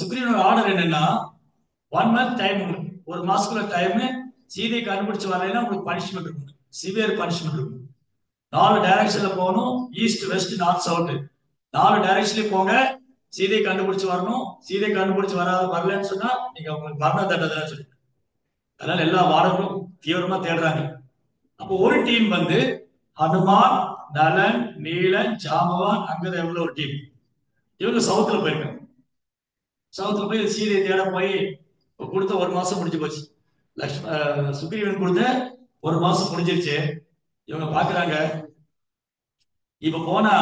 சுக்ரீவனோட order என்னன்னா 1 month time, ஒரு மாசத்துக்குள்ள டைம். சீதையை கண்டுபிடிச்சு வரலைன்னா உங்களுக்கு பனிஷ்மெண்ட் இருக்கும், சிவியர் பனிஷ்மெண்ட் இருக்கும். 4 டைரக்ஷன்ல போகணும், ஈஸ்ட் வெஸ்ட் நார்த் சவுத். 4 டைரக்ஷன்லயும் போங்க, சீதையை கண்டுபிடிச்சு வரணும். சீதையை கண்டுபிடிச்சு வரலன்னு சொன்னா நீங்க உங்களுக்கு மரண தண்டனை சொல்லி. அதனால எல்லா வாடகளும் தீவிரமா தேடுறாங்க. அப்போ ஒரு டீம் வந்து ஹனுமான், நலன், நீலன், ஜாம்பவான், அங்கத எவ்வளவு ஒரு டீம். இவங்க சவுத்துல போயிருக்காங்க. சவுத்துல போய் சீதையை தேட போய் கொடுத்த 1 மாசம் முடிஞ்சு போச்சு. சுக்ரீவன் கொடுத்த 1 மாசம் முடிஞ்சிருச்சு. இவங்க பாக்குறாங்க, இப்ப போனா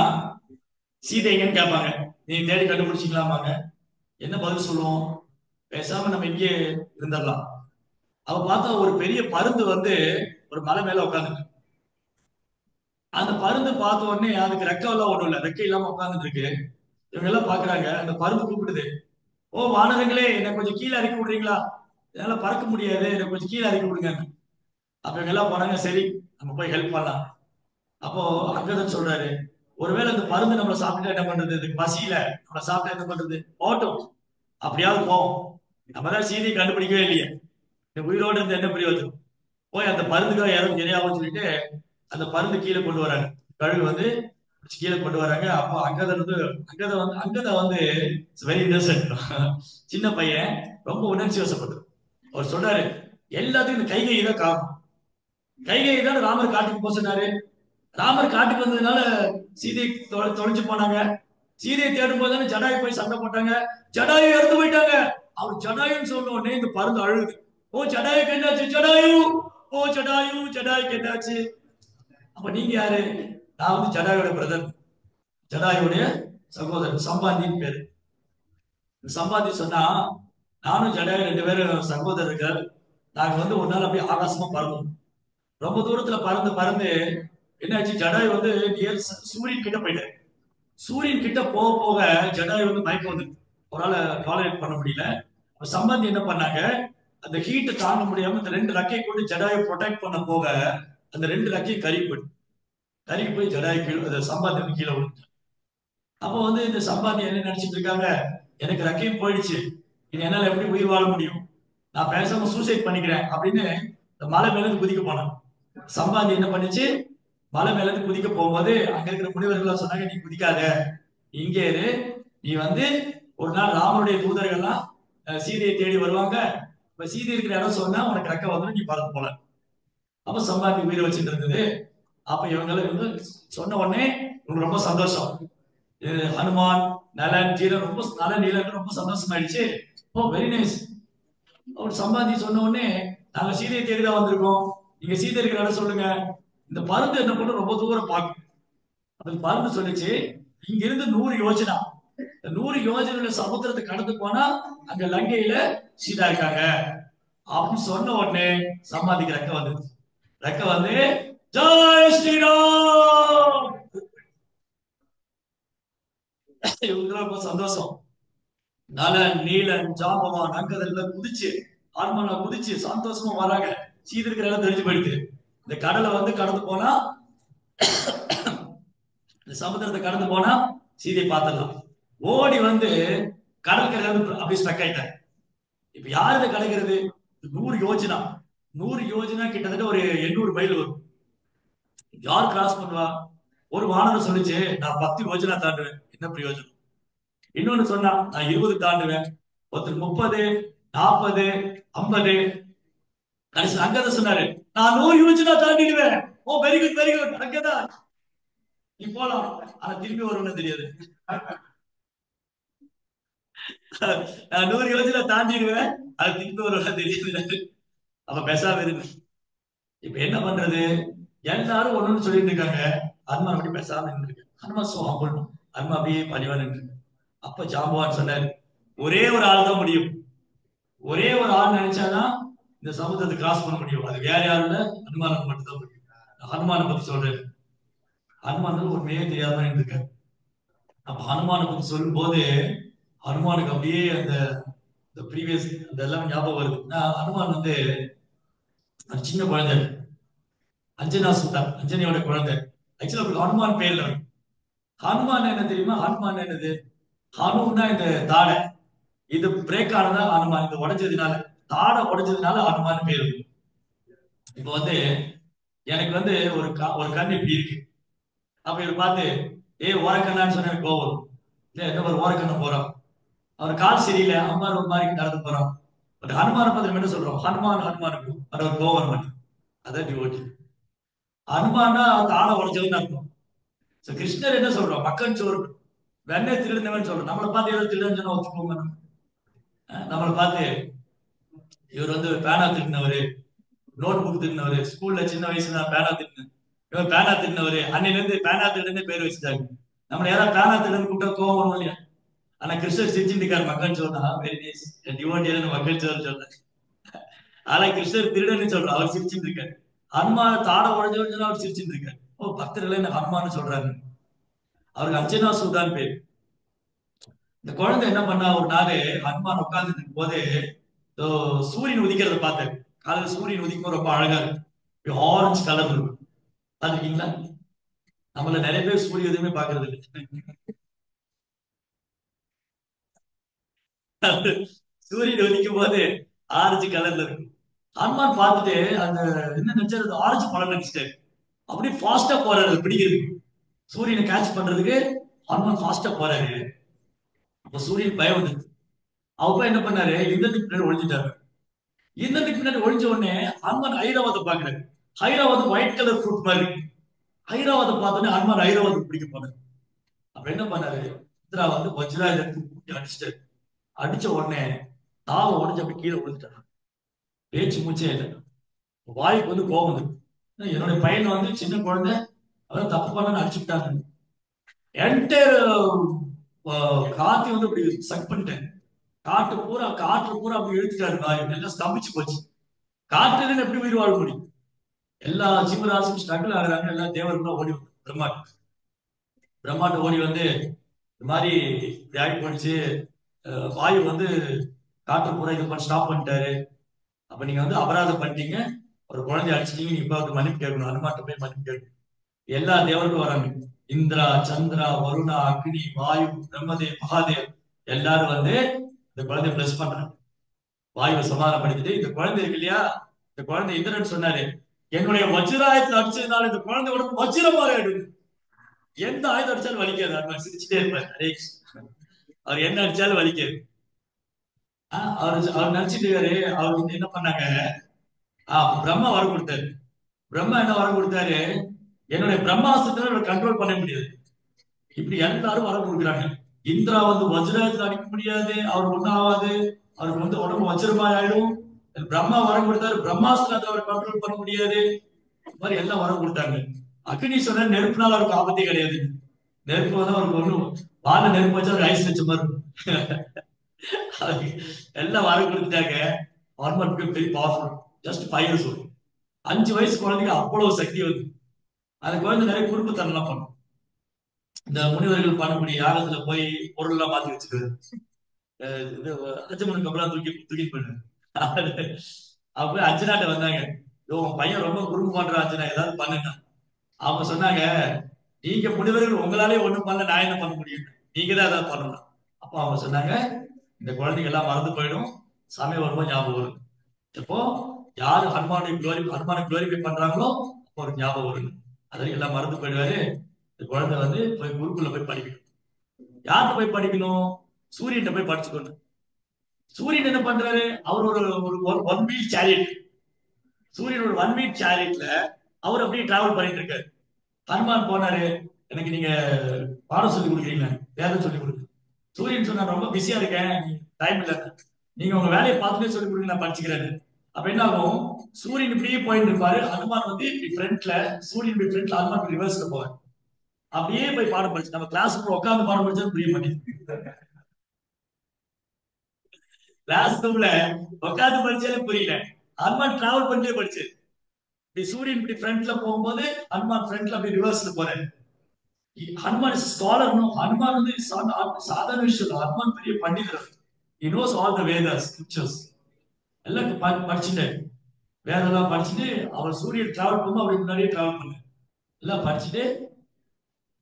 சீதை எங்கன்னு கேட்பாங்க. நீ தேடி கண்டுபிடிச்சிக்கலாமாங்க? என்ன பதில் சொல்லுவோம்? பேசாம நம்ம இங்கே இருந்துடலாம். அவ பார்த்தா ஒரு பெரிய பருந்து வந்து ஒரு மலை மேல உட்காந்துருக்கு. அந்த பருந்து பார்த்த உடனே அதுக்கு ரெக்கை எல்லாம் ஒண்ணும் இல்ல, ரெக்கை இல்லாம உட்காந்துட்டு இருக்கு. இவங்க எல்லாம் பாக்குறாங்க, அந்த பருந்து கூப்பிடுது, ஓ வானரங்களே, என்னை கொஞ்சம் கீழே இறக்கி விடுறீங்களா? என்னால பறக்க முடியாது, என்னை கொஞ்சம் கீழே இறக்கி விடுங்க. அப்ப இவங்க எல்லாம் போனாங்க, சரி நம்ம போய் ஹெல்ப் பண்ணலாம். அப்போ அங்கதான் சொல்றாரு, ஒருவேளை இந்த பருந்து நம்மளை சாப்பிட்டா என்ன பண்றது? இதுக்கு பசியில நம்மளை சாப்பிட்டா என்ன பண்றது? போட்டும், அப்படியாவது போவோம். நம்ம தான் சீதையை கண்டுபிடிக்கவே இல்லையே, இந்த உயிரோடு இருந்து என்ன பிரயோஜனம்? போய் அந்த பருந்துக்காக யாரும் தெரியாமன்னு சொல்லிட்டு அந்த பருந்து கீழே கொண்டு வராங்க. கழுகு வந்து கீழே கொண்டு வராங்க. அப்போ அங்கத வந்து வெரி இன்னசென்ட், சின்ன பையன், ரொம்ப உணர்ச்சி வசப்பட்டது. அவர் சொல்றாரு, எல்லாத்துக்கும் இந்த கைகை தான் காரணம். கைகை தான் ராமர் காட்டுக்கு போக சொன்னாரு. ராமர் காட்டுக்கு வந்ததுனால சீதை தொலைஞ்சு போனாங்க. சீதையை தேடும் போது தானே ஜடாயு போய் சண்டை போட்டாங்க. ஜடாயு இறந்து போயிட்டாங்க. அவர் ஜடாயுன்னு சொன்ன உடனே இந்த பருந்து அழுகுது, ஓ ஜடாயுக்கு என்னாச்சு ஜடாயு, ஓ ஜடாயு, ஜடாயுக்கு என்னாச்சு? அப்ப நீங்க யாரு? நான் வந்து ஜடாயோட பிரதர், ஜடாயுடைய சகோதரன், சம்பாந்தின்னு பேரு. சம்பாதி சொன்னா, நானும் ஜடாயு 2 பேரும் சகோதரர்கள். நாங்க வந்து ஒரு நாள் அப்படியே ஆகாசமா பறந்தோம். ரொம்ப தூரத்துல பறந்து பறந்து என்னாச்சு, ஜடாயு வந்து நியர் சூரியன் கிட்ட போயிட்டாரு. சூரியன் கிட்ட போக போக ஜடாயு வந்து மயக்கம் வந்து அவரால் டாலரேட் பண்ண முடியல. அப்ப சம்பந்தி என்ன பண்ணாங்க, அந்த ஹீட்டை தாங்க முடியாம இந்த 2 ரெக்கையை கொண்டு ஜடாயை ப்ரொடெக்ட் பண்ண போக அந்த 2 ரெக்கையும் கருகி போயிட்டு, கருகி போய் ஜடாயு கீழே, சம்பாதி வந்து கீழே விழுந்து. அப்போ வந்து இந்த சம்பாதி என்ன நினைச்சிட்டு இருக்காங்க, எனக்கு ரெக்கையும் போயிடுச்சு, இது என்னால எப்படி உயிர் வாழ முடியும், நான் பேசாம சூசைட் பண்ணிக்கிறேன் அப்படின்னு இந்த மலை மேல இருந்து குதிக்க போனான். சம்பாதி என்ன பண்ணுச்சு, மலை மேல இருந்து குதிக்க போகும்போது அங்க இருக்கிற முனிவர்கள் சொன்னாங்க, நீ குதிக்காத, இங்கே இரு. நீ வந்து ஒரு நாள் ராமனுடைய தூதர்கள்லாம் சீதையை தேடி வருவாங்க. இப்ப சீதை இருக்கிற இடம் சொன்னா உனக்கு ரெக்க வந்துடும், நீ பறந்து போல. அப்ப சம்பாதி உயிரை வச்சுட்டு இருந்தது. அப்ப இவங்களை வந்து சொன்ன உடனே உங்களுக்கு ரொம்ப சந்தோஷம். ஹனுமான், நலன், ஜீரன் ரொம்ப நலன், நீலன் ரொம்ப சந்தோஷமாயிடுச்சு. ஓ வெரி நைஸ். அவர் சம்பாதி சொன்ன உடனே, நாங்க சீதையை தேடிதான் வந்திருக்கோம், நீங்க சீதை இருக்கிற இடம் சொல்லுங்க. இந்த பருந்து என்ன பண்ண ரொம்ப தூரம் பார்க்கும். அந்த பருந்து சொல்லிச்சு, இங்க இருந்து 100 யோஜனா, 100 யோஜனையில சமுத்திரத்தை கடந்து போனா அங்க லங்கையில சீதா இருக்காங்க அப்படின்னு சொன்ன உடனே சம்பாதிக்கு ரெக்க வந்து, ரெக்க வந்து, ஜெய் ஸ்ரீராம். இவங்க ரொம்ப சந்தோஷம். நலன், நீலன், ஜாம்பவான், அங்கதெல்லாம் குதிச்சு, ஆன்மனா குதிச்சு சந்தோஷமா வராங்க. சீதை இருக்கிற எல்லாம் தெரிஞ்சு போயிடுது. இந்த கடலை வந்து கடந்து போனா, இந்த சமுத்திரத்தை கடந்து போனா சீதை பார்த்துடலாம். ஓடி வந்து கடற்கரை வந்து அப்படியே ஸ்டக் ஆயிட்டாங்க. இப்ப யாரு இதை கடக்கிறது? 100 யோஜனா, 100 யோஜனா கிட்டத்தட்ட ஒரு 800 மைல் வரும். யார் கிராஸ் பண்ணுவா? ஒரு வானரம் சொல்லிச்சு, நான் 10 யோஜனா தாண்டுவேன், என்ன பிரயோஜனம்? இன்னொன்னு சொன்னா, நான் 20 தாண்டுவேன். ஒருத்தர் 30, 40, 50. கடைசி அங்கத சொன்னாரு, நான் 100 யோஜனா தாண்டிடுவேன். ஓ வெரி குட் வெரி குட், அங்கதான் நீ போலாம், ஆனா திரும்பி வரும்னு தெரியாது. நான் 100 யோஜனா தாண்டிடுவேன், அது திரும்பி வரும்னு தெரியாது. அப்ப பேசாம இருக்கு. இப்ப என்ன பண்றது? எல்லாரும் ஒண்ணுன்னு சொல்லிட்டு இருக்காங்க. ஹனுமான் அப்படி பேசாம நின்றுருக்கு. ஹனுமான் சோகம் போடணும், ஹனுமான் அப்படியே பணிவா நின்று. அப்ப ஜாம்பவான் சொன்னார், ஒரே ஒரு ஆள் தான் முடியும், ஒரே ஒரு ஆள் நினைச்சாதான் இந்த சமுத்திரத்தை கிராஸ் பண்ண முடியும், அது வேற யாரும் இல்ல, ஹனுமானுக்கு மட்டும்தான் முடியும். ஹனுமானை பத்தி சொல்றேன். ஹனுமான் உண்மையே தெரியாம இருந்திருக்காரு. அப்ப ஹனுமானை பத்தி சொல்லும் போது ஹனுமானுக்கு அப்படியே அந்த ப்ரீவியஸ் அதெல்லாம் ஞாபகம் வருது. ஹனுமான் வந்து சின்ன குழந்தை, அஞ்சனா சுல்தான், அஞ்சனியோட குழந்தை. ஆக்சுவலா அவருக்கு ஹனுமான் பேர்ல வரும். ஹனுமான் என்ன தெரியுமா? ஹனுமான் என்னது? ஹனுன்னா இந்த தாடை, இது பிரேக் ஆனதா அனுமான், இது உடைஞ்சதுனால, தாடை உடைஞ்சதுனால அனுமான் பேரு. இப்ப வந்து எனக்கு வந்து ஒரு கண் இப்படி இருக்கு. அப்ப இவர் பார்த்து ஓரக்கண்ணான்னு சொன்ன எனக்கு கோவம் வரும். இல்ல என்ன ஒரு ஓரக்கண்ண போறோம், அவர் கால் சரியில்லை, அம்மார் ஒரு மாதிரி நடந்து போறோம். பட் ஹனுமான பத்திரம் என்ன சொல்றோம், ஹனுமான் ஹனுமானுக்கு அது ஒரு கோவம் வர மாட்டேன். அதான் டிவோட்டி. ஹனுமான்னா தாடை உடைச்சவன்னு அர்த்தம். So, கிருஷ்ணர் என்ன சொல்றோம், மக்கள் சோறு வெண்ணெய் திருடுனவன் சொல்றோம். நம்மளை பார்த்து ஏதோ திருடுன்னு சொன்னா ஒத்துக்கோங்க. நம்மளை பார்த்து இவர் வந்து பேனா திருடினவரு, நோட் புக் திருடினவரு, ஸ்கூல்ல சின்ன வயசுல நான் பேனா திருடினேன், இவர் பேனா திருடினவரு, அன்னையில இருந்து பேனா திருடுன்னு பேர் வச்சுட்டாங்க. நம்மள யாராவது பேனா திருடுன்னு கூப்பிட்டா கோவம் வரும் இல்லையா? ஆனா கிருஷ்ணர் சிரிச்சுட்டு இருக்காரு, மக்கள் சொன்னா வெரி நைஸ் டிவோட்டியான மக்கள் சோறு சொல்றேன். ஆனா கிருஷ்ணர் திருடன்னு சொல்றாரு, அவர் சிரிச்சுட்டு இருக்காரு. ஹனுமான தாட உடஞ்சு அவர் சிரிச்சுட்டு இருக்காரு. பக்தர்கள் என்ன ஹனுமான்னு சொல்றாங்க. அவருக்கு அர்ச்சனா சூதான் பேர். இந்த குழந்தை என்ன பண்ணா, ஒரு நாள் ஹனுமான் உட்கார்ந்து இருக்கும் போது சூரியன் உதிக்கிறத பார்த்தேன். காலையில் சூரியன் உதிக்கும் ரொம்ப அழகா இருக்கு, ஆரஞ்சு கலர் இருக்கும். பாத்துருக்கீங்களா? நம்மள நிறைய பேர் சூரிய உதயமே பாக்குறது இல்லை. சூரியன் உதிக்கும் போது ஆரஞ்சு கலர்ல இருக்கு. ஹனுமான் பார்த்துட்டு அந்த என்ன நினைச்சாரு, ஆரஞ்சு பழம் நினைச்சிட்டாரு. அப்படியே ஃபாஸ்டா போறாரு அது பிடிக்கிறது, சூரியனை கேட்ச் பண்றதுக்கு. ஹனுமான் ஃபாஸ்டா போறாரு. அப்ப சூரியன் பயம் வந்தது. அப்ப என்ன பண்ணாரு, இந்திரனுக்கு பின்னாடி ஒழிஞ்சிட்டாரு. இந்திரனுக்கு பின்னாடி ஒழிஞ்ச உடனே ஹனுமான் ஐராவதை பாக்குறாரு. ஐராவதம் ஒயிட் கலர் ஃப்ரூட் மாதிரி இருக்கு. ஐராவதம் பார்த்தோன்னே ஹனுமான் ஐராவதம் பிடிக்க போனாரு. அப்ப என்ன பண்ணாரு, இந்திரா வந்து வஜ்ராயுதத்தை கூட்டி அடிச்சிட்டாரு. அடிச்ச உடனே தாவ உடஞ்சு அப்படி கீழே விழுந்துட்டாரு. பேச்சு மூச்சே இல்லை. வாய்க்கு வந்து கோபம் வந்து, என்னுடைய பையன் வந்து சின்ன குழந்தை, அதான் தப்பு பண்ணு அடிச்சுட்டாங்க. என்டையர் காத்தி வந்து அப்படி சக் பண்ணிட்டேன். காற்று பூரா அப்படி இழுத்துட்டாரு. வாய் எல்லாம் ஸ்தம்பிச்சு போச்சு. காற்றுல எப்படி உயிர் வாழ முடியும்? எல்லா ஜீவராசியும் ஸ்ட்ரகிள் ஆகுறாங்க. எல்லா தேவர்களும் ஓடி வந்து பிரம்மாண்ட ஓடி வந்து இந்த மாதிரி இப்படி ஆகி போயிடுச்சு. வாயு வந்து காற்று பூரா இது பண்ணி ஸ்டாப் பண்ணிட்டாரு. அப்ப நீங்க வந்து அபராதம் பண்ணிட்டீங்க, ஒரு குழந்தைய அடிச்சிட்டீங்க, நீங்க இப்ப வந்து மன்னிப்பு கேட்கணும், அனுமாட்ட போய் மன்னிப்பு கேட்கணும். எல்லா தேவர்களும் வராங்க. இந்திரா, சந்திரா, வருணா, அக்னி, வாயு, பிரம்மதேவ், மகாதேவ் எல்லாரும் வந்து இந்த குழந்தைய பிளஸ் பண்றாங்க. வாயுவை சமாதானப்படுத்திட்டு, இந்த குழந்தை இருக்கு இல்லையா, இந்த குழந்தை இந்திரன் சொன்னாரு, என்னுடைய வஜ்ராயத்தை அடிச்சதுனால இந்த குழந்தை உடம்பு வஜ்ரமாக ஆயிடுது. எந்த ஆயுதம் அடிச்சாலும் வலிக்காது. அது சிரிச்சுட்டே இருப்பாரு. ஹரே கிருஷ்ணா. அவர் என்ன அடிச்சாலும் வலிக்காது. அவர் நினைச்சிட்டு இருக்காரு. அவர் வந்து என்ன பண்ணாங்க, பிரம்மா வரம் கொடுத்தாரு. பிரம்மா என்ன வரம் கொடுத்தாரு, என்னுடைய பிரம்மாஸ்திரத்தை கண்ட்ரோல் பண்ண முடியாது. இப்படி எல்லாரும் வரம் கொடுக்குறாங்க. இந்திரா வந்து வஜ்ராயத்துல அடிக்க முடியாது, அவர் ஒன்னும் ஆகாது, அவருக்கு வந்து உடம்பு வஜ்ரமாய் ஆயிடும். பிரம்மா வரம் கொடுத்தாரு, பிரம்மாஸ்திரத்தை அவர் கண்ட்ரோல் பண்ண முடியாது. இந்த மாதிரி எல்லாம் வரம் கொடுத்தாங்க. அக்னி சொன்ன நெருப்புனால அவருக்கு ஆபத்தே கிடையாது. நெருப்பு வந்து அவருக்கு ஒண்ணும், வாழ நெருப்பு வச்சு அவர் ஐஸ் வச்ச மாதிரி எல்லாம் வரம் கொடுத்துட்டாங்க. ஹார்மோன் பெரிய பவர்ஃபுல். Just 5 years old. 5 வயசு குழந்தைக்கு அவ்வளவு சக்தி வந்து. அந்த குழந்தை நிறைய குறும்புத்தனம்லாம் பண்ணும். இந்த முனிவர்கள் பண்ணக்கூடிய யாகத்துல போய் பொருள் எல்லாம் மாத்தி வச்சுக்கிறது, இது அஜமனுக்கு அப்புறம் தூக்கி பண்ணு. அப்ப அர்ச்சனாட்ட வந்தாங்க, உன் பையன் ரொம்ப குறும்பு பண்றான் அர்ச்சனா, ஏதாவது பண்ணுங்க. அவங்க சொன்னாங்க, நீங்க முனிவர்கள் உங்களாலே ஒண்ணும் பண்ணல, நான் என்ன பண்ண முடியும், நீங்க தான் ஏதாவது பண்ணணும். அப்போ அவங்க சொன்னாங்க, இந்த குழந்தைங்க எல்லாம் மறந்து போயிடும், சமயம் வரும்போது ஞாபகம் வரும். இப்போ யாரு ஹனுமானை குளோரிஃபை பண்றாங்களோ அப்போ ஒரு ஞாபகம் வரும். அதற்கு எல்லாம் மறந்து போயிடுவாரு. இந்த குழந்தை வந்து போய் குருக்குள்ள போய் படிக்கணும். யார்கிட்ட போய் படிக்கணும், சூரியன் போய் படிச்சுக்கணும். சூரியன் என்ன பண்றாரு, அவர் ஒரு ஒன் வீல் சேரியட், சூரியன் ஒரு ஒன் வீல் சேரியட்ல அவர் அப்படியே டிராவல் பண்ணிட்டு இருக்காரு. ஹனுமான் போனாரு, எனக்கு நீங்க பாடம் சொல்லி கொடுக்குறீங்க, வேதம் சொல்லி கொடுங்க. சூரியன் சொன்னா, ரொம்ப பிஸியா இருக்கேன், டைம் இல்ல, நீங்க உங்க வேலையை பார்த்துட்டே சொல்லி கொடுங்க, நான் படிச்சுக்கிறேன். அப்ப என்ன ஆகும், சூரியன் இப்படியே போயிட்டு இருப்பாரு, ஹனுமான் வந்து இப்படி ஃப்ரண்ட்ல, சூரியன் இப்படி ஃப்ரண்ட்ல, ஹனுமான் ரிவர்ஸ்ல போவார். அப்படியே போய் பாடம் படிச்சு, நம்ம கிளாஸ் உட்காந்து பாடம் படிச்சா புரிய மாட்டேங்குது. கிளாஸ் ரூம்ல உட்காந்து படிச்சாலே புரியல, ஹனுமான் டிராவல் பண்ணிட்டே படிச்சு, இப்படி சூரியன் இப்படி ஃப்ரண்ட்ல போகும்போது ஹனுமான் ஃப்ரண்ட்ல அப்படி ரிவர்ஸ்ல போறேன். Hanuman is scholar. ஹனுமான் வந்து சாதாரண விஷயம். ஹனுமான் பெரிய பண்டிதர். He knows all the Vedas, scriptures. எல்லாம் படிச்சுட்டு, வேதெல்லாம் படிச்சுட்டு, அவர் சூரியன் டிராவல் பண்ணும்போது அப்படி முன்னாடியே டிராவல் பண்ண எல்லாம் படிச்சுட்டு,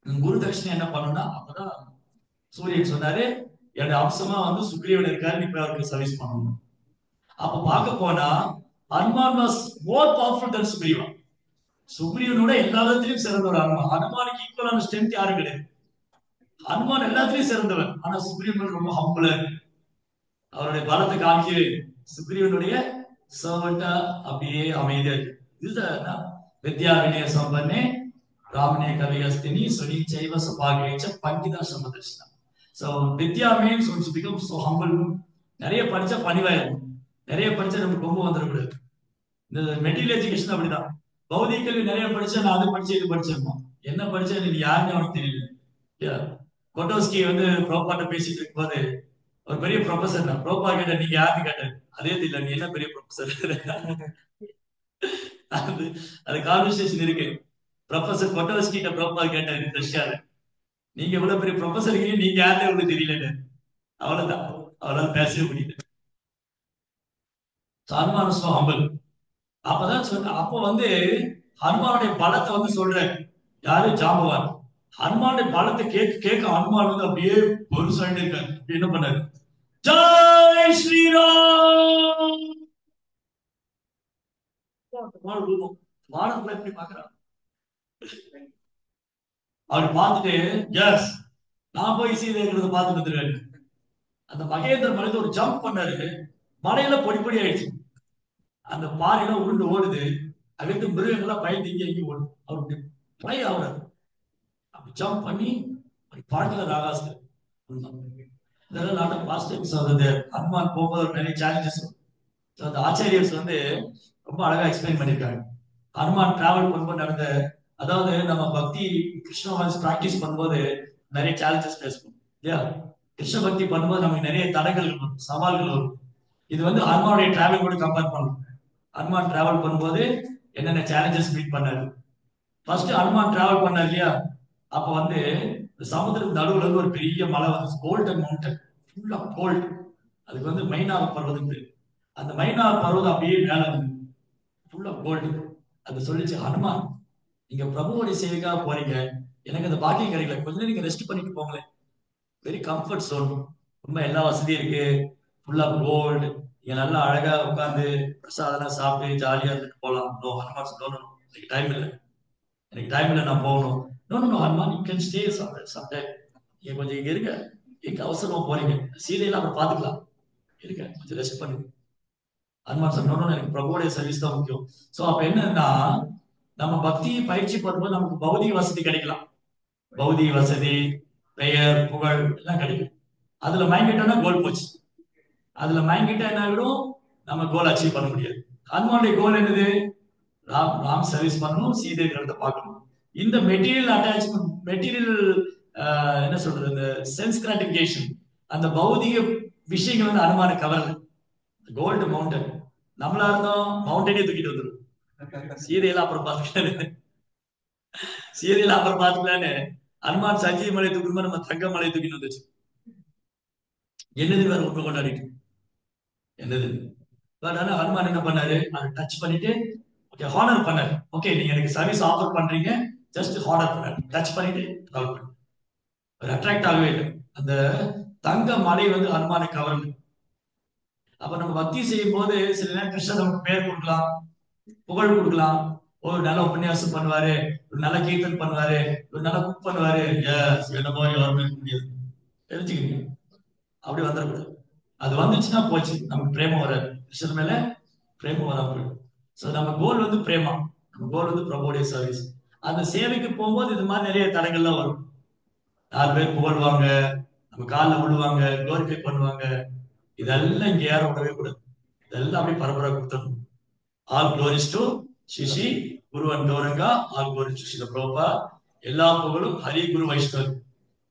குரு தட்சிணை என்ன பண்ணணும்னா, அப்பதான் சூரியன் சொன்னாரு, என்னுடைய அம்சமா வந்து சுக்ரீவன் இருக்காரு, நீ போய் அவருக்கு சர்வீஸ் பண்ணணும். அப்ப பார்க்க போனா ஹனுமான் வாஸ் மோர் பவர்ஃபுல் தன் சுக்ரீவன். சுக்ரீவனோட எல்லா விதத்திலையும் சிறந்தவர் ஹனுமான். ஹனுமானுக்கு ஈக்குவலான ஸ்ட்ரென்த் யாரும் கிடையாது. ஹனுமான் எல்லாத்திலையும் சிறந்தவர். ஆனா சுக்ரீவன் ரொம்ப ஹம்பிளா இருக்கு. அவருடைய பலத்தை காமிச்சு சுக்ரீவனுடைய சர்வெண்டா அப்படியே அமைதியா இருக்கு. இதுதான் வித்யா வினய சம்பன்னே ராமனே கவியஸ்தினி சுனி சைவ சபாகேச்ச பண்டிதா சமதர்ஷனம். So Vidya means once you become so humble. நிறைய படிச்சா பணிவாயிரும், நிறைய படிச்சா நமக்கு ரொம்ப வந்துடக்கூடாது. இந்த மெட்டீரியல் எஜுகேஷன் அப்படிதான். பௌதிக கல்வி நிறைய படிச்சா நான் அது படிச்சு இது படிச்சிருக்கோம், என்ன படிச்சா நீ யாருன்னு அவனுக்கு தெரியல. கொட்டோஸ்கி வந்து ப்ரோபாட்ட பேசிட்டு இருக்கும்போது ஒரு பெரிய ப்ரொஃபசர் தான் ப்ரோபா கேட்ட, நீங்க யாருன்னு கேட்டாரு. அதே தெரியல, நீ என்ன பெரிய ப்ரொஃபசர். அது அது கான்வர்சேஷன் இருக்கு. ப்ரொஃபசர் கொட்டோஸ்கி கிட்ட ப்ரோபா கேட்டாரு ரஷ்யால, நீங்க இவ்வளவு பெரிய ப்ரொஃபசர் நீங்க யாருன்னு உங்களுக்கு தெரியல. அவ்வளவுதான், அவரால் பேசவே முடியல. Hanuman so humble. அப்பதான் சொன்ன, அப்போ வந்து ஹனுமானுடைய பலத்தை வந்து சொல்றாரு யாரு, ஜாம்பவான். ஹனுமானுடைய பலத்தை கேட்க கேட்க ஹனுமான் வந்து அப்படியே ஒரு சைடு இருக்காரு. என்ன பண்ணாரு, ஜெய் ஸ்ரீராம். வானத்துல எப்படி பாக்குறான், அவர் பார்த்துட்டு எஸ் நான் போய் சீதை இருக்கிறத பார்த்துட்டு வந்துருக்காரு. அந்த மகேந்திர மலையில ஒரு ஜம்ப் பண்ணாரு, மலையில பொடி பொடி ஆயிடுச்சு. அந்த பாறையில உருண்டு ஓடுது. அங்கிருந்து மிருகங்கள்லாம் பயந்து இங்கே இங்கே ஓடும். அவருக்கு ட்ரை ஆகுறாரு, அப்படி ஜம்ப் பண்ணி அப்படி பார்க்கல ஆகாசத்துல. இதெல்லாம் நாட் பாசிட்டிவ்ஸ் ஆகுது. ஹனுமான் போகும்போது நிறைய சேலஞ்சஸ். அந்த ஆச்சாரியர்ஸ் வந்து ரொம்ப அழகா எக்ஸ்பிளைன் பண்ணியிருக்காங்க. ஹனுமான் டிராவல் பண்ணும்போது நடந்த, அதாவது நம்ம பக்தி கிருஷ்ண பிராக்டிஸ் பண்ணும்போது நிறைய சேலஞ்சஸ் ஃபேஸ் பண்ணும் இல்லையா. கிருஷ்ண பக்தி பண்ணும்போது நமக்கு நிறைய தடைகள் வரும், சவால்கள் வரும். இது வந்து ஹனுமானுடைய டிராவல் கூட கம்பேர் பண்ணலாம். ஹனுமான் டிராவல் பண்ணும்போது என்னென்ன சேலஞ்சஸ் மீட் பண்ணாரு. ஃபர்ஸ்ட் ஹனுமான் டிராவல் பண்ணார் இல்லையா, அப்ப வந்து சமுத்திரத்து நடுவுல இருந்து ஒரு பெரிய மலை வந்து golden mountain, full of gold. அதுக்கு வந்து மைனாக பர்வதம் பேரு. அந்த மைனாக பர்வதம் அப்படியே மேல வந்து ஃபுல் ஆஃப் கோல்டு. அது சொல்லிச்சு, ஹனுமான் நீங்க பிரபுவோடைய சேவைக்காக போறீங்க, எனக்கு அந்த பாக்கியம் கிடைக்கல, கொஞ்ச நேரம் நீங்க ரெஸ்ட் பண்ணிட்டு போங்களேன். வெரி கம்ஃபர்ட் ஜோன், ரொம்ப எல்லா வசதியும் இருக்கு, ஃபுல் ஆஃப் கோல்டு, நீங்க நல்லா அழகா உட்காந்து பிரசாதம் சாப்பிட்டு ஜாலியா இருந்துட்டு போகலாம். நோ ஹனுமான், நோ நோ, எனக்கு டைம் இல்லை, எனக்கு டைம் இல்லை, நான் போகணும். No no Hanuman, you can stay sometime. நீங்க கொஞ்சம் இங்க இருங்க, எங்க அவசரமா போறீங்க, சீதையில அப்புறம் பாத்துக்கலாம், இருங்க கொஞ்சம் ரெஸ்ட் பண்ணுங்க. ஹனுமான் சொன்னோம், எனக்கு பிரபுவோடைய சர்வீஸ் தான் முக்கியம். சோ அப்ப என்னன்னா, நம்ம பக்தியை பயிற்சி பண்ணும்போது நமக்கு பௌதிக வசதி கிடைக்கலாம். பௌதிக வசதி, பெயர், புகழ் எல்லாம் கிடைக்கும். அதுல மயங்கிட்டோம்னா கோல் போச்சு. அதுல மயங்கிட்டா என்ன ஆகிடும், நம்ம கோல் அச்சீவ் பண்ண முடியாது. ஹனுமானுடைய கோல் என்னது, ராம் சர்வீஸ் பண்ணணும், சீதை இருக்கிறத பார்க்கணும். இந்த மெட்டீரியல் அட்டாச்மெண்ட், மெட்டீரியல் என்ன சொல்றது, இந்த சென்ஸ் கிராட்டிபிகேஷன், அந்த பௌதிக விஷயங்கள் வந்து அனுமான கவரல. கோல்டு மவுண்டன், நம்மளா இருந்தோம் மவுண்டனே தூக்கிட்டு வந்துடும். சீதையெல்லாம் அப்புறம் பார்த்துக்கலான்னு, சீதையெல்லாம் அப்புறம் பார்த்துக்கலான்னு அனுமான் சஞ்சீவ மலை தூக்கணுமா, நம்ம தங்க மலை தூக்கிட்டு வந்துச்சு. என்னது வேற ஒன்று கொண்டாடிட்டு என்னது. பட் ஆனா ஹனுமான் என்ன பண்ணாரு, அதை டச் பண்ணிட்டு ஓகே ஹானர் பண்ணாரு. ஓகே நீங்க எனக்கு சர்வீஸ் ஆஃபர் பண்றீங்க, ஜஸ்ட் ஹானர் பண்ணாரு, டச் பண்ணிட்டு அட்ராக்ட் ஆகவே இல்லை. அந்த தங்க மலை வந்து ஹனுமானை கவரல. அப்ப நம்ம பக்தி செய்யும் போது சில நேரம் கிருஷ்ணன் நமக்கு பேர் கொடுக்கலாம், புகழ் கொடுக்கலாம். ஒரு நல்ல உபன்யாசம் பண்ணுவாரு, ஒரு நல்ல கீர்த்தன் பண்ணுவாரு, ஒரு நல்ல குக் பண்ணுவாரு, என்ன மாதிரி யாருமே முடியாது, தெரிஞ்சுக்கீங்க. அப்படி வந்துடக்கூடாது. அது வந்துச்சுன்னா போச்சு, நமக்கு பிரேமம் வராது, கிருஷ்ணன் மேல பிரேமம் வராம போயிடும். ஸோ நம்ம கோல் வந்து பிரேமா, நம்ம கோல் வந்து பிரபுடைய சர்வீஸ். அந்த சேவைக்கு போகும்போது இது மாதிரி நிறைய தடைகள்லாம் வரும். 4 பேர் புகழ்வாங்க, நம்ம காலில் விழுவாங்க, குளோரிஃபை பண்ணுவாங்க. இதெல்லாம் இங்க யாரும் விடவே கூடாது. இதெல்லாம் அப்படியே பரபரா கொடுத்துடணும். ஆல் க்ளோரிஸ் டு ஸ்ரீ குருவன் Gauranga, all glories to Srila Prabhupada. எல்லா புகழும் ஹரி குரு வைஷ்ணவ்.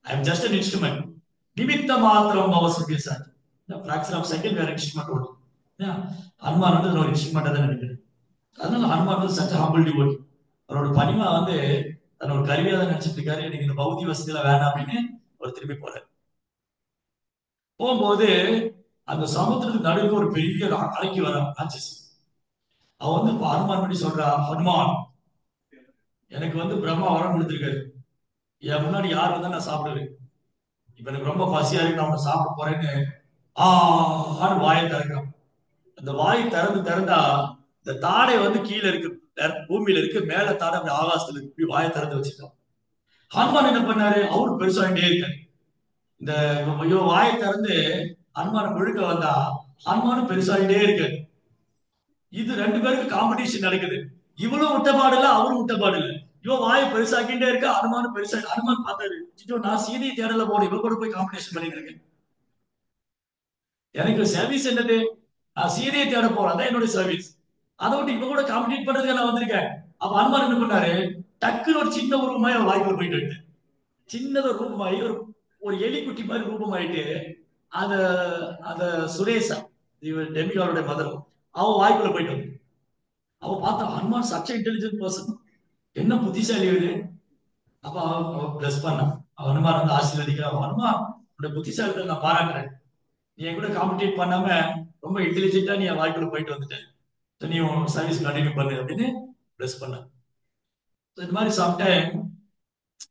I am just an instrument. நிமித்த மாத்திரம் அவசியம் சார். ஃபிராக்ஷன் ஆஃப் செகண்ட் வேற இன்ஸ்ட்ருமெண்ட் ஓடும். ஹனுமான் வந்து ஒரு இன்ஸ்ட்ருமெண்ட் தான் நினைக்கிறேன். அதனால ஹனுமான் வந்து சட்ட ஹம்பிள் டிவோட்டி. அவரோட பணிமா வந்து தன்னோட கருவியா தான் நினைச்சிட்டு இருக்காரு. எனக்கு இந்த பௌதி வசதியில வேணாம் அப்படின்னு அவர் திரும்பி போறாரு. போகும்போது அந்த சமுத்திரத்துக்கு நடுவில் ஒரு பெரிய அலைக்கு வர ராட்சசி. அவன் வந்து ஹனுமான் பண்ணி சொல்றா, ஹனுமான் எனக்கு வந்து பிரம்மா வரம் கொடுத்திருக்காரு, என் முன்னாடி யார் வந்தா நான் சாப்பிடுவேன், இப்ப எனக்கு ரொம்ப பசியா இருக்கு, நான் உன்னை சாப்பிட போறேன்னு ஆன்னு வாயை திறக்கிறான். அந்த வாய் திறந்து திறந்தா இந்த தாடை வந்து கீழே இருக்கு, பூமியில இருக்கு, மேல தாடை அப்படி ஆகாசத்துல இருக்கு. இப்படி வாயை திறந்து வச்சுட்டான். ஹனுமான் என்ன பண்ணாரு? அவரு பெருசாகிட்டே இருக்காரு. இந்த ஐயோ வாயை திறந்து ஹனுமான முழுக்க வந்தா ஹனுமானும் பெருசாகிட்டே இருக்காரு. இது ரெண்டு பேருக்கு காம்படிஷன் நடக்குது. இவளும் விட்டபாடு இல்ல, அவரும் விட்டபாடு இல்ல. இவன் வாயை பெருசாக்கிட்டே இருக்க, அனுமானம் பெருசா. அனுமான் பார்த்தாரு, ஐயோ நான் சீதையை தேடல போன, இவ கூட போய் காம்படிஷன் பண்ணிட்டு இருக்கேன். எனக்கு சர்வீஸ் என்னது? நான் சீதையை தேட போறேன், அதான் என்னோட சர்வீஸ். அதை விட்டு இவ கூட காம்படிட் பண்றதுக்கு நான் வந்திருக்கேன். அப்ப அனுமான் என்ன பண்ணாரு? டக்குன்னு ஒரு சின்ன உருவமாய் அவன் வாய்க்குள்ள போயிட்டு விட்டு, சின்னத ரூபமாயி ஒரு ஒரு எலிக்குட்டி மாதிரி ரூபமாயிட்டு, அத அத சுரேஷா இவர் டெமிகாலோட மதர், அவன் வாய்க்குள்ள போயிட்டு வந்து அவ பார்த்தா ஹனுமான் சச்ச இன்டெலிஜென்ட் பர்சன், என்ன புத்திசாலி இவரு. அப்ப அவ பிளஸ் பண்ண, ஹனுமான் வந்து ஆசீர்வதிக்கிறான். ஹனுமான் உன்னோட புத்திசாலித்தை நான் பாராட்டுறேன், நீ என் கூட காம்படிட் பண்ணாம ரொம்ப இன்டெலிஜென்ட்டா நீ என் வாழ்க்கையில போயிட்டு வந்துட்டேன், நீ உன் சர்வீஸ் கண்டினியூ பண்ணு அப்படின்னு பிளஸ் பண்ண. இந்த மாதிரி சம்டைம்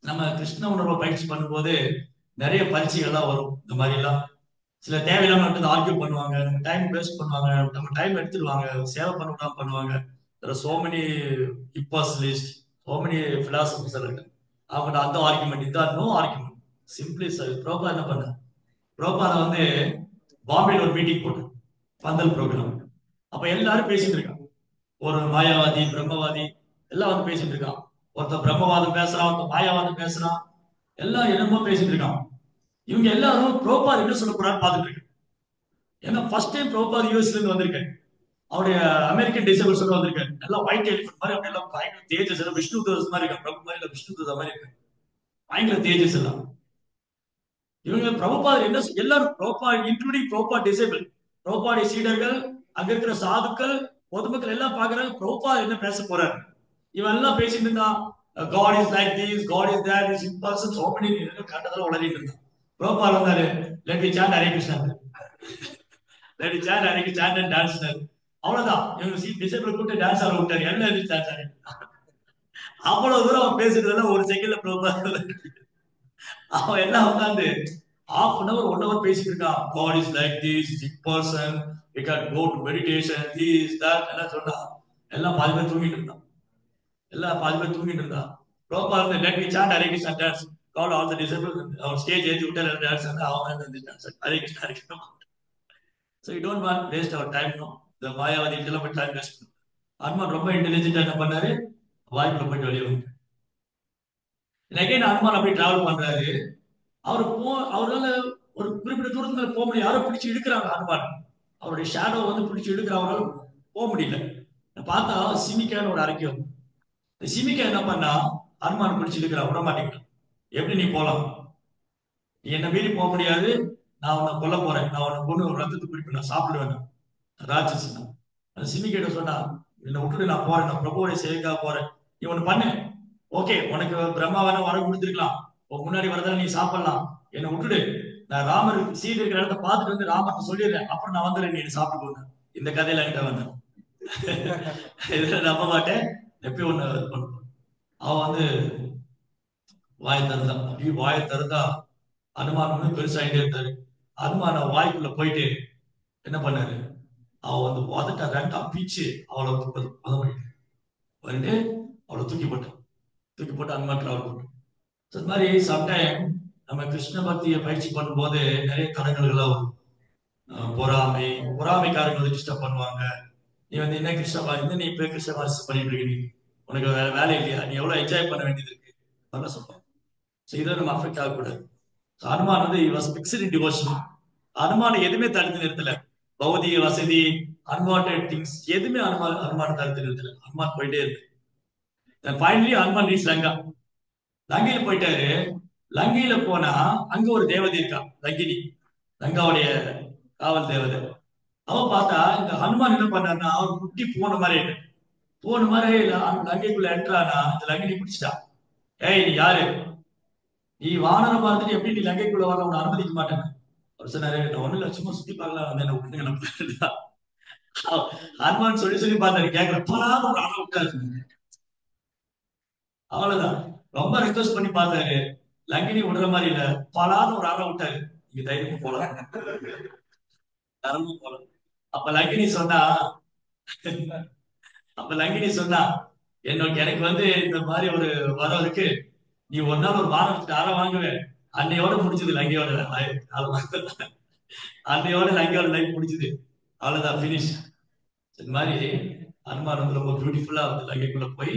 நம்ம கிருஷ்ண உணர்வை பயிற்சி பண்ணும்போது நிறைய பரீட்சைகள்லாம் வரும். இந்த மாதிரி எல்லாம் சில தேவையில்லாம வந்து ஆர்கியூ பண்ணுவாங்க, நம்ம டைம் வேஸ்ட் பண்ணுவாங்க, நம்ம டைம் எடுத்துருவாங்க, சேவை பண்ண விடாம பண்ணுவாங்க. So many impersonalist, so many philosophers இருக்கு. அவங்க அந்த ஆர்குமெண்ட், இந்த நோ ஆர்குமெண்ட், சிம்பிளி சார். ப்ரோபா என்ன பண்ண, ப்ரோபால வந்து பாம்பேல ஒரு மீட்டிங் போட்டு பந்தல் ப்ரோக்ராம். அப்ப எல்லாரும் பேசிட்டு இருக்காங்க. ஒரு மாயாவாதி, பிரம்மவாதி எல்லாம் வந்து பேசிட்டு இருக்கான். ஒருத்தர் பிரம்மவாதம் பேசுறான், ஒருத்தர் மாயாவாதம் பேசுறான், எல்லாம் என்னமோ பேசிட்டு இருக்கான். இவங்க எல்லாரும் ப்ரோபால் என்ன சொல்ல போறான்னு பாத்துட்டு இருக்கு. ஏன்னா ஃபர்ஸ்ட் டைம் ப்ரோபால் யூஎஸ்ல இருந்து வந்திருக்கேன். அவருடைய அமெரிக்கன் டிசபிள்ஸ் வந்திருக்காரு. எல்லாம் ஒயிட் எலிஃபன்ட் மாதிரி அப்படி எல்லாம் பயங்கர தேஜஸ், எல்லாம் விஷ்ணு தூதஸ் மாதிரி இருக்காங்க. பிரபு மாதிரி இல்ல, விஷ்ணு தூதா மாதிரி இருக்கு, பயங்கர தேஜஸ் எல்லாம். இவங்க பிரபுபாதர் என்ன எல்லாரும் ப்ரோபால் இன்க்ளூடிங் ப்ரோபால் டிசேபிள், ப்ரோபாடி சீடர்கள், அங்க இருக்கிற சாதுக்கள், பொதுமக்கள் எல்லாம் பாக்குறாங்க பிரபுபாதர் என்ன பேச போறாரு. இவன் எல்லாம் பேசிட்டு இருந்தான். God is like this, God is that, is impersonal, so many கண்டதெல்லாம் உளறிட்டு இருந்தான். பிரபுபாதர் வந்தாரு, let me chant Hare Krishna, let me chant Hare Krishna and dance. அவ்வளவுதான். இவங்க டிசேபிள் கூப்பிட்டு டான்ஸ் ஆட விட்டாரு. எல்லாம் டான்ஸ் ஆடி அவ்வளவு தூரம் அவன் பேசுறதெல்லாம் ஒரு செகண்ட்ல பிரபுபாதர் அவன் எல்லாம் உட்காந்து half an hour 1 hour பேசிட்டு இருக்கான். God is like this, this person, we can go to meditation, this, that எல்லாம் சொன்னா. எல்லாம் பாதி பேர் தூங்கிட்டு இருந்தான். எல்லாம் பாதி பேர் தூங்கிட்டு இருந்தான். பிரபுபாதர் let me chant Hare Krishna dance, call all the disciples, அவன் ஸ்டேஜ் ஏற்றி விட்டாரு டான்ஸ். அவன் dance Hare Krishna Hare Krishna. So you don't want to waste our time, no. இந்த மாயாவதி இதெல்லாம் போய் டைம் வேஸ்ட் பண்ணும். ஹனுமான் ரொம்ப இன்டெலிஜென்ட்டா என்ன பண்ணாரு? வாய்ப்புல போயிட்டு வெளியே வந்து அகைன் ஹனுமான் அப்படி டிராவல் பண்றாரு. அவரால் ஒரு குறிப்பிட்ட தூரத்துல போக முடியும். யாரோ பிடிச்சு இழுக்கிறாங்க ஹனுமான், அவருடைய ஷேடோ வந்து பிடிச்சு இழுக்கிறவங்களால போக முடியல. பார்த்தா சிமிக்கான்னு ஒரு அரைக்கும். இந்த சிமிக்கா என்ன பண்ணா, ஹனுமான் பிடிச்சு இழுக்கிறா, விட மாட்டேங்கிறான். எப்படி நீ போலாம், நீ என்ன மீறி போக முடியாது, நான் உன்னை கொல்ல போறேன், நான் உன்னை கொண்டு ரத்தத்தை குடிப்பேன், நான் சாப்பிடுவேன் ராட்சசன். அந்த சிமிக்கிட்ட சொன்னா, என்னை விட்டுட்டு நான் போறேன், நான் பிரபுவோட சேவைக்காக போறேன், நீ ஒண்ணு பண்ணு, ஓகே உனக்கு பிரம்மாவான வர கொடுத்துருக்கலாம், உன் முன்னாடி வரதால நீ சாப்பிடலாம், என்னை விட்டுடு, நான் ராமர் சீதை இருக்கிற இடத்த பார்த்துட்டு வந்து ராமர்கிட்ட சொல்லிடுறேன், அப்புறம் நான் வந்துடுறேன், நீ சாப்பிட்டு. இந்த கதையில என்கிட்ட வந்தேன், இதுல நம்ப மாட்டேன். எப்பயும் ஒண்ணு பண்ணுவோம். அவன் வந்து வாயை திறந்தான். அப்படியே வாயை திறந்தா அனுமான் வந்து பெருசாகிட்டே இருந்தாரு. அனுமான வாய்க்குள்ள போயிட்டு என்ன பண்ணாரு, அவ வந்து உதட்டா ரெண்டா பீச்சு அவளை வந்துட்டு அவளை தூக்கி போட்டு அனுமான் டிராவல் பண்ணும். இந்த மாதிரி சம்டைம் நம்ம கிருஷ்ண பக்தியை பயிற்சி பண்ணும்போது நிறைய தடங்கல்கள்லாம் வரும். பொறாமைக்காரங்க வந்து டிஸ்டர்ப் பண்ணுவாங்க. நீ வந்து என்ன கிருஷ்ண இந்த நீ இப்ப கிருஷ்ண மாஸ் பண்ணிட்டு இருக்க, நீ உனக்கு வேலை இல்லையா, நீ எவ்வளவு என்ஜாய் பண்ண வேண்டியது இருக்கு அதெல்லாம் சொல்லுவாங்க. இதை நம்ம அஃபெக்ட் ஆகக்கூடாது. அனுமான் வந்து பிக்ஸ்ட் இன் டிவோஷன். அனுமான எதுவுமே தடுத்து நிறுத்தல. பௌதிக வசதி, அன்வான்டட் திங்ஸ் எதுவுமே அனுமான தடுத்து நிறுத்தல. அனுமான் போயிட்டே இருக்கு. Finally Hanuman reach Lanka. லங்கையில போயிட்டாரு. லங்கையில போனா அங்க ஒரு தேவதை இருக்கா, லங்கினி, லங்காவுடைய காவல் தேவதை. அவ பார்த்தா இந்த ஹனுமான் என்ன பண்ணாருன்னா, அவர் குட்டி போன மாதிரி லங்கைக்குள்ள என்ட்ரானா இந்த லங்கினி பிடிச்சிட்டா. ஏய் நீ யாரு, நீ வானரம் பார்த்துட்டு எப்படி நீ லங்கைக்குள்ள வர, உன்னை அனுமதிக்க மாட்டேன். அவர் சொன்னாரு, ஒண்ணு இல்ல சும்மா சுத்தி பார்க்கலாம், என்ன விட்டுங்க. ஹனுமான் சொல்லி பார்த்தாரு, கேட்கிறப்ப ஒரு ஆளை விட்டாரு. அவ்வளவுதான். ரொம்ப ரெக்வஸ்ட் பண்ணி பார்த்தாரு. லங்கினி விடுற மாதிரி இல்ல, பலான்னு ஒரு ஆளை விட்டாரு. இங்க தைரியமா போலாம், தரமும் போலாம். அப்ப லங்கினி சொன்னா அப்ப லங்கினி சொன்னா, எனக்கு வந்து இந்த மாதிரி ஒரு வரம் இருக்கு. நீ ஒரு நாள் ஒரு வாரத்துக்கு அரை வாங்குவேன். அன்னையோட முடிச்சது லங்கியோட அன்னையோட லங்கியோட லைஃப் முடிச்சது. அவ்வளவுதான், பினிஷ். இந்த மாதிரி அனுமார் வந்து ரொம்ப பியூட்டிஃபுல்லா வந்து லங்கைக்குள்ள போய்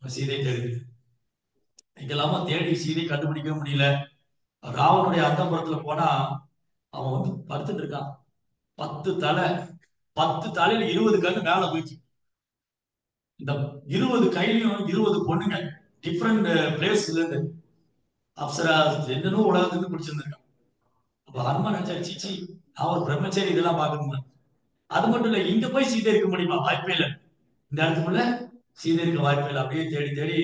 சீதை தேடுது. இங்கெல்லாம தேடி சீதை கண்டுபிடிக்க முடியல. ராவனுடைய அந்தப்புறத்துல போனா அவன் வந்து படுத்துட்டு இருக்கான். 10 தலை, 10 தலையில 20 கண்ணு மேல போயிடுச்சு. இந்த 20 கையிலையும் 20 பொண்ணுங்க, டிஃப்ரெண்ட் பிளேஸ்ல இருந்து, அப்சரா என்னன்னு உலகத்துக்கு பிடிச்சிருந்திருக்கான். அப்ப ஹனுமான் நினைச்சா, சீச்சி நான் ஒரு பிரம்மச்சேரி, இதெல்லாம் பார்க்கணுமா? அது மட்டும் இல்ல, இங்க போய் சீதை இருக்க முடியுமா? வாய்ப்பே இல்லை. இந்த இடத்துக்குள்ள சீதை இருக்க வாய்ப்பே இல்லை. அப்படியே தேடி தேடி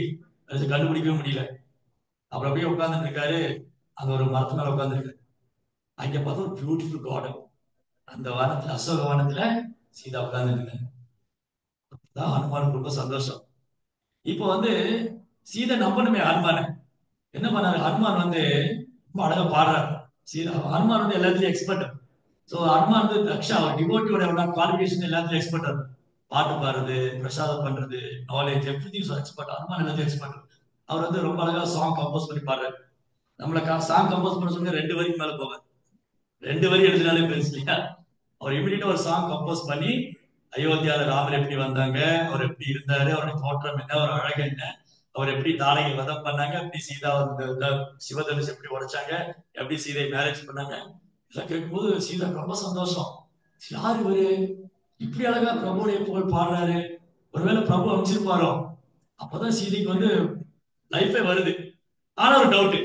கண்டுபிடிக்கவே முடியல. அப்புறம் அப்படியே உட்கார்ந்துட்டு இருக்காரு. அங்க ஒரு மரத்து மேல உட்கார்ந்துருக்காரு. அங்க பார்த்தா ஒரு பியூட்டிஃபுல் கார்டன். அந்த வனத்துல, அசோக வனத்துல சீதா உட்கார்ந்துருக்காங்க. தான் ஹனுமானுக்கு ரொம்ப சந்தோஷம். இப்போ வந்து சீதை நம்பணுமே ஹனுமான. என்ன பண்ணாரு ஹனுமான் வந்து, ரொம்ப அழகா பாடுறாரு. சீதா, ஹனுமான் வந்து எல்லாத்துலயும் எக்ஸ்பர்ட். சோ ஹனுமான் வந்து தக்ஷா, அவர் டிவோட்டியோட குவாலிஃபிகேஷன் எல்லாத்துலயும் எக்ஸ்பர்ட். பாட்டு பாடுறது, பிரசாதம் பண்றது, நாலேஜ், எவ்ரிதிங் எக்ஸ்பர்ட். ஹனுமான் எல்லாத்தையும் எக்ஸ்பர்ட். அவர் வந்து ரொம்ப அழகா சாங் கம்போஸ் பண்ணி பாடுறாரு. நம்மள சாங் கம்போஸ் பண்ண சொல்லி 2 வரிக்கு மேல போவார். 2 வரி எழுதினாலே பெருசு இல்லையா? அவர் இமிடியா ஒரு சாங் கம்போஸ் பண்ணி, அயோத்தியால ராமர் எப்படி வந்தாங்க, அவர் எப்படி இருந்தாரு, அவருடைய தோற்றம் என்ன, அவர் அழகு என்ன, அவர் எப்படி தாரையை வதம் பண்ணாங்க, எப்படி சீதா வந்து சிவதனுஷ் எப்படி உடைச்சாங்க, எப்படி சீதையை மேரேஜ் பண்ணாங்க, இதெல்லாம் கேட்கும்போது சீதாக்கு ரொம்ப சந்தோஷம். யாரு இவரு, இப்படி அழகா பிரபுடைய புகழ் பாடுறாரு, ஒருவேளை பிரபு அமைச்சிருப்பாரோ? அப்பதான் சீதைக்கு வந்து லைஃபே வருது. ஆனா ஒரு டவுட்,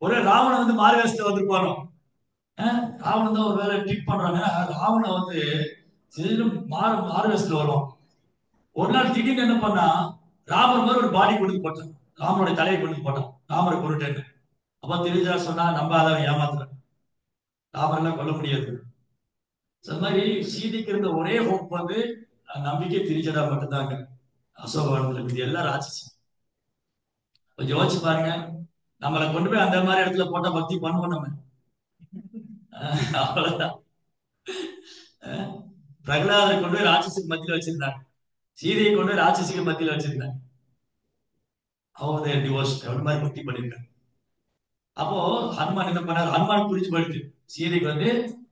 ஒரே ராவணன் வந்து மாறுவேஷத்துல வந்திருப்பானோ? ராவணன் தான் ஒரு வேலை ட்ரீட் பண்றாங்க. ராவணன் வந்து மாறுவேஷத்துல வரும். ஒரு நாள் திடீர்னு என்ன பண்ணா, ராமர் மாதிரி ஒரு பாடி கொண்டு போட்டான். ராமனுடைய தலையை கொண்டு போட்டான். ராமரை கொண்டுட்டேன்னு. அப்ப தெரிஞ்சா சொன்னா, நம்பாதவன் ஏமாத்துறான், ராமரெல்லாம் கொல்ல முடியாது. அந்த மாதிரி சீதைக்கு இருந்த ஒரே ஹோப் வந்து நம்பிக்கை திரிஜடா மட்டும்தாங்க. அசோகவனத்துல இது எல்லாம் ராட்சசி. கொஞ்சம் யோசிச்சு பாருங்க, நம்மளை கொண்டு போய் அந்த மாதிரி இடத்துல போட்டா பக்தி பண்ணுவோம் நம்ம? அவ்வளவுதான். பிரகலாதரை கொண்டு போய் ராட்சசுக்கு மத்தியில வச்சிருந்தாங்க, சீதையை கொண்டு போய் ராட்சசிக்கு மத்தியில வச்சிருந்தாங்க. அவங்க டிவோர்ஸ் எவ்வளவு மாதிரி பக்தி பண்ணிருக்காங்க. அப்போ ஹனுமான் என்ன பண்ணாரு, ஹனுமான் புரிஞ்சு போயிடுது சீதைக்கு வந்து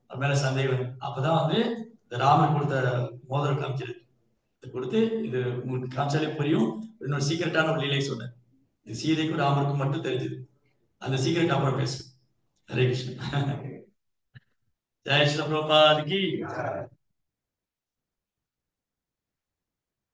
அவர் மேல சந்தேகம். அப்பதான் வந்து இந்த ராமர் கொடுத்த மோதிரம் காமிச்சிருக்கு. இதை கொடுத்து, இது உங்களுக்கு காமிச்சாலே புரியும். இன்னொரு சீக்கிரட்டான ஒரு லீலை சொன்னேன். இது சீதைக்கும் ராமருக்கும் மட்டும் தெரிஞ்சது. அந்த சீக்கிரட் அப்புறம் பேசு. ஹரே கிருஷ்ணா. ஜெய் ஸ்ரீ பிரபுபாத் கி.